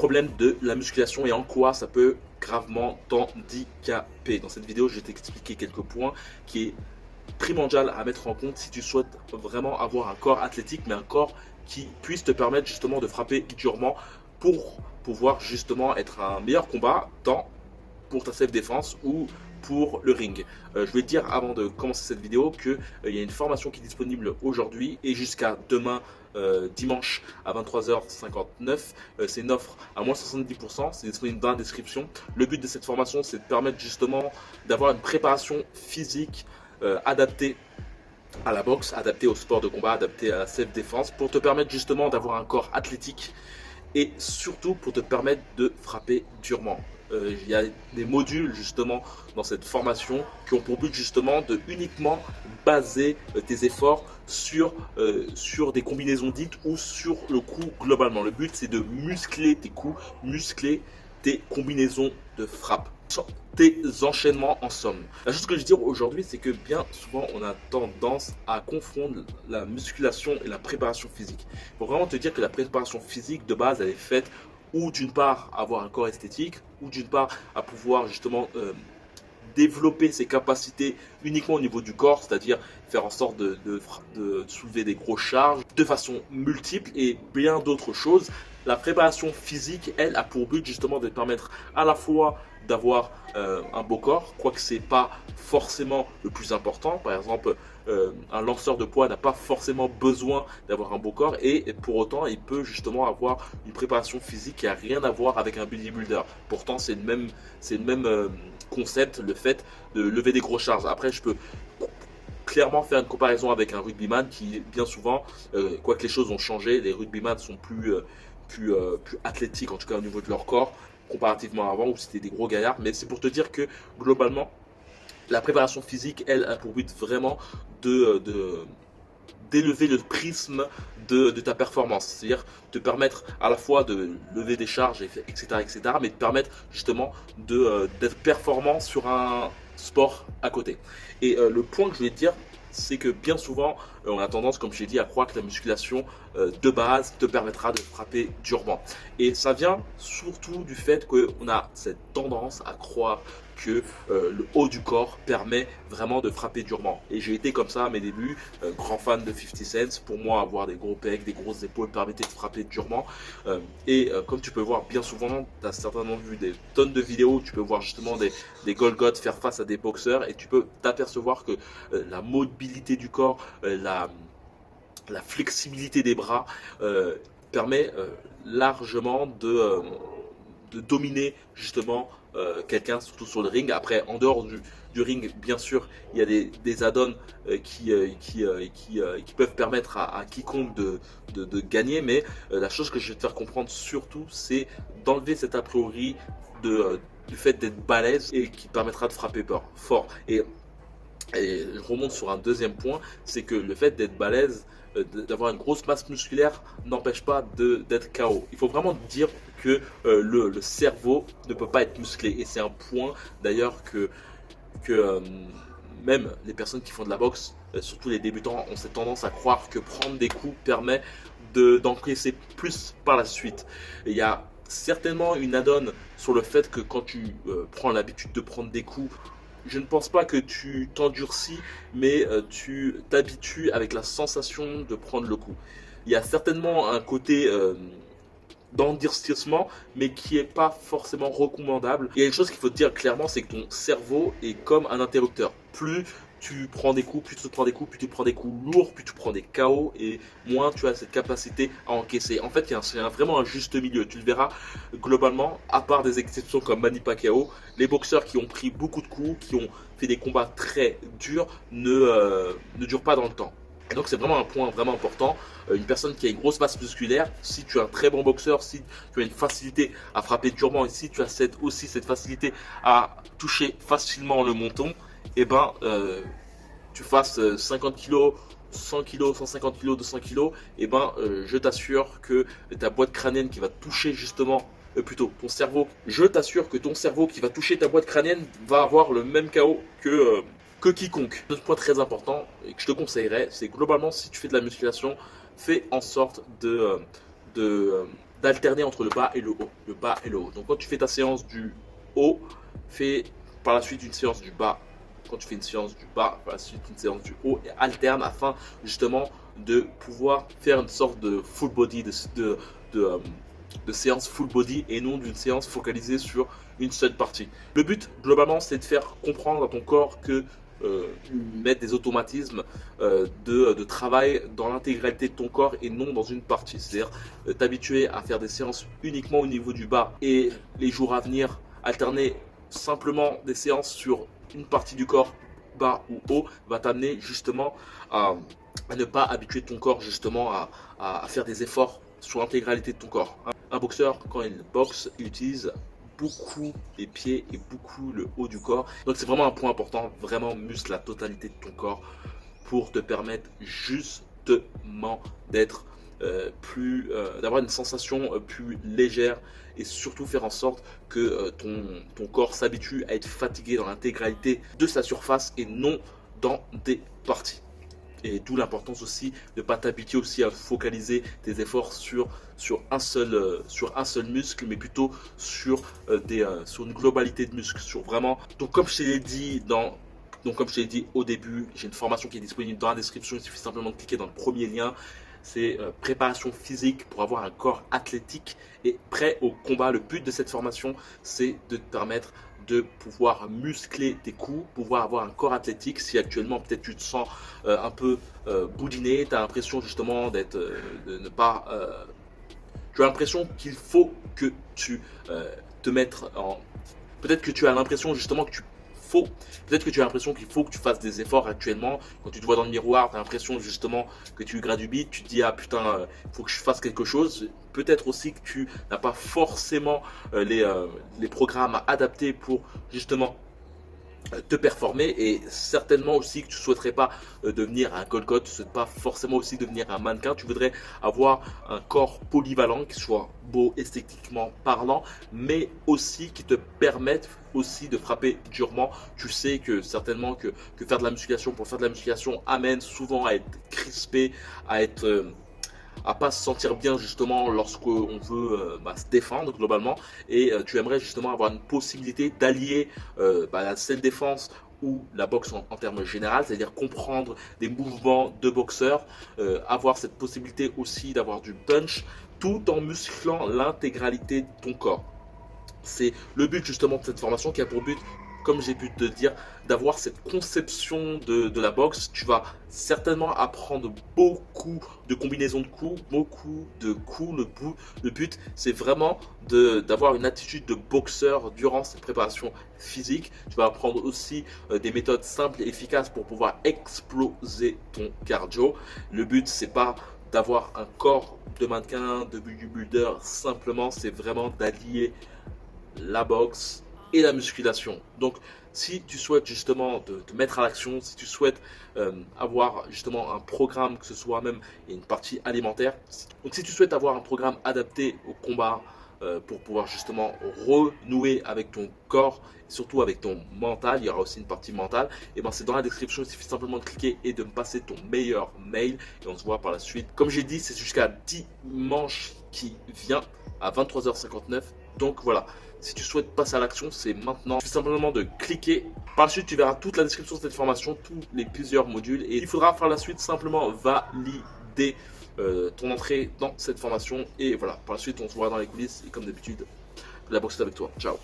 problèmes de la musculation et en quoi ça peut gravement t'handicaper. Dans cette vidéo, je vais t'expliquer quelques points qui est primordial à mettre en compte si tu souhaites vraiment avoir un corps athlétique, mais un corps qui puisse te permettre justement de frapper durement pour pouvoir justement être un meilleur combat pour ta self-défense ou pour le ring. Je vais te dire avant de commencer cette vidéo qu'il y a une formation qui est disponible aujourd'hui et jusqu'à demain dimanche à 23h59. C'est une offre à moins 70%, c'est disponible dans la description. Le but de cette formation, c'est de permettre justement d'avoir une préparation physique adaptée à la boxe, adaptée au sport de combat, adaptée à la self-défense pour te permettre justement d'avoir un corps athlétique et surtout pour te permettre de frapper durement. Il y a des modules justement dans cette formation qui ont pour but justement de uniquement baser tes efforts sur des combinaisons dites ou sur le coup globalement. Le but c'est de muscler tes coups, muscler tes combinaisons de frappe, tes enchaînements en somme. La chose que je veux dire aujourd'hui, c'est que bien souvent on a tendance à confondre la musculation et la préparation physique. Il faut vraiment te dire que la préparation physique de base elle est faite ou d'une part avoir un corps esthétique, ou d'une part à pouvoir justement développer ses capacités uniquement au niveau du corps, c'est-à-dire faire en sorte de soulever des grosses charges de façon multiple et bien d'autres choses. La préparation physique, elle, a pour but justement de permettre à la fois d'avoir un beau corps, quoique ce n'est pas forcément le plus important. Par exemple, un lanceur de poids n'a pas forcément besoin d'avoir un beau corps et pour autant, il peut justement avoir une préparation physique qui n'a rien à voir avec un bodybuilder. Pourtant, c'est le même concept, le fait de lever des grosses charges. Après, je peux clairement faire une comparaison avec un rugbyman qui, bien souvent, quoique les choses ont changé, les rugbyman sont plus athlétiques, en tout cas au niveau de leur corps, comparativement à avant où c'était des gros gaillards. Mais c'est pour te dire que globalement, la préparation physique, elle, a pour but vraiment d'élever le prisme de ta performance, c'est-à-dire te permettre à la fois de lever des charges, etc., mais te permettre justement d'être performant sur un sport à côté. Et le point que je voulais te dire, c'est que bien souvent, on a tendance, comme je l'ai dit, à croire que la musculation de base te permettra de frapper durement. Et ça vient surtout du fait qu'on a cette tendance à croire que le haut du corps permet vraiment de frapper durement. Et j'ai été comme ça à mes débuts, grand fan de 50 Cent. Pour moi, avoir des gros pecs, des grosses épaules permettait de frapper durement. Comme tu peux voir bien souvent, tu as certainement vu des tonnes de vidéos, tu peux voir justement des Golgoth faire face à des boxeurs et tu peux t'apercevoir que la mobilité du corps, la flexibilité des bras permet largement de dominer justement quelqu'un, surtout sur le ring. Après, en dehors du ring, bien sûr, il y a des add-ons qui peuvent permettre à quiconque de gagner, mais la chose que je vais te faire comprendre surtout, c'est d'enlever cet a priori du fait d'être balèze et qui permettra de frapper fort. Et je remonte sur un deuxième point, c'est que le fait d'être balèze, d'avoir une grosse masse musculaire n'empêche pas d'être KO. Il faut vraiment dire que le cerveau ne peut pas être musclé. Et c'est un point d'ailleurs que même les personnes qui font de la boxe, surtout les débutants, ont cette tendance à croire que prendre des coups permet d'encaisser plus par la suite. Et il y a certainement une add-on sur le fait que quand tu prends l'habitude de prendre des coups, je ne pense pas que tu t'endurcis, mais tu t'habitues avec la sensation de prendre le coup. Il y a certainement un côté d'endurcissement, mais qui n'est pas forcément recommandable. Il y a une chose qu'il faut te dire clairement, c'est que ton cerveau est comme un interrupteur. Plus tu prends des coups, plus tu prends des coups, plus tu prends des coups lourds, plus tu prends des KO et moins tu as cette capacité à encaisser. En fait, c'est vraiment un juste milieu. Tu le verras globalement, à part des exceptions comme Manny Pacquiao, les boxeurs qui ont pris beaucoup de coups, qui ont fait des combats très durs, ne durent pas dans le temps. Et donc c'est vraiment un point vraiment important. Une personne qui a une grosse masse musculaire, si tu es un très bon boxeur, si tu as une facilité à frapper durement et si tu as aussi cette facilité à toucher facilement le menton, et ben tu fasses 50 kg, 100 kg, 150 kg, 200 kg, et ben je t'assure que ta boîte crânienne qui va toucher justement plutôt ton cerveau, je t'assure que ton cerveau qui va toucher ta boîte crânienne va avoir le même KO que quiconque. Un point très important et que je te conseillerais, c'est globalement si tu fais de la musculation, fais en sorte d'alterner entre le bas et le haut. Le bas et le haut. Donc quand tu fais ta séance du haut, fais par la suite une séance du bas. Quand tu fais une séance du bas, par la suite une séance du haut et alterne afin justement de pouvoir faire une sorte de full body, de séance full body et non d'une séance focalisée sur une seule partie. Le but globalement c'est de faire comprendre à ton corps que mettre des automatismes de travail dans l'intégralité de ton corps et non dans une partie. C'est-à-dire t'habituer à faire des séances uniquement au niveau du bas et les jours à venir alterner simplement des séances sur une partie du corps, bas ou haut, va t'amener justement à ne pas habituer ton corps justement à faire des efforts sur l'intégralité de ton corps. Un boxeur, quand il boxe, il utilise beaucoup les pieds et beaucoup le haut du corps. Donc c'est vraiment un point important, vraiment muscle la totalité de ton corps pour te permettre justement d'être d'avoir une sensation plus légère et surtout faire en sorte que ton corps s'habitue à être fatigué dans l'intégralité de sa surface et non dans des parties. Et d'où l'importance aussi de ne pas t'habituer aussi à focaliser tes efforts sur un seul muscle, mais plutôt sur une globalité de muscles. Sur vraiment. Donc comme je t'ai dit au début, j'ai une formation qui est disponible dans la description. Il suffit simplement de cliquer dans le premier lien. C'est préparation physique pour avoir un corps athlétique et prêt au combat. Le but de cette formation, c'est de te permettre de pouvoir muscler tes coups, pouvoir avoir un corps athlétique. Si actuellement peut-être tu te sens un peu boudiné, tu as l'impression justement de ne pas... tu as l'impression qu'il faut que tu te mettes en... Peut-être que tu as l'impression justement que Peut-être que tu as l'impression qu'il faut que tu fasses des efforts actuellement. Quand tu te vois dans le miroir, tu as l'impression justement que tu gras du bide. Tu te dis, ah putain, il faut que je fasse quelque chose. Peut-être aussi que tu n'as pas forcément les programmes adaptés pour justement te performer et certainement aussi que tu ne souhaiterais pas devenir un Golgoth, tu ne souhaites pas forcément aussi devenir un mannequin, tu voudrais avoir un corps polyvalent qui soit beau esthétiquement parlant mais aussi qui te permette aussi de frapper durement. Tu sais que certainement que faire de la musculation pour faire de la musculation amène souvent à être crispé, à pas se sentir bien justement lorsqu'on veut se défendre globalement et tu aimerais justement avoir une possibilité d'allier la self-défense ou la boxe en termes généraux, c'est-à-dire comprendre des mouvements de boxeur, avoir cette possibilité aussi d'avoir du punch tout en musclant l'intégralité de ton corps. C'est le but justement de cette formation qui a pour but, comme j'ai pu te dire, d'avoir cette conception de la boxe. Tu vas certainement apprendre beaucoup de combinaisons de coups, beaucoup de coups. Le but, c'est vraiment d'avoir une attitude de boxeur durant cette préparation physique. Tu vas apprendre aussi des méthodes simples et efficaces pour pouvoir exploser ton cardio. Le but, c'est pas d'avoir un corps de mannequin, de bodybuilder, simplement, c'est vraiment d'allier la boxe et la musculation. Donc si tu souhaites justement te mettre à l'action, si tu souhaites avoir justement un programme, que ce soit même une partie alimentaire, donc si tu souhaites avoir un programme adapté au combat pour pouvoir justement renouer avec ton corps, surtout avec ton mental, il y aura aussi une partie mentale, et ben c'est dans la description, il suffit simplement de cliquer et de me passer ton meilleur mail et on se voit par la suite. Comme j'ai dit, c'est jusqu'à dimanche qui vient à 23h59. Donc voilà, si tu souhaites passer à l'action, c'est maintenant. Il suffit simplement de cliquer. Par la suite, tu verras toute la description de cette formation, tous les plusieurs modules. Et il faudra par la suite simplement valider ton entrée dans cette formation. Et voilà, par la suite, on se voit dans les coulisses. Et comme d'habitude, la boxe est avec toi. Ciao.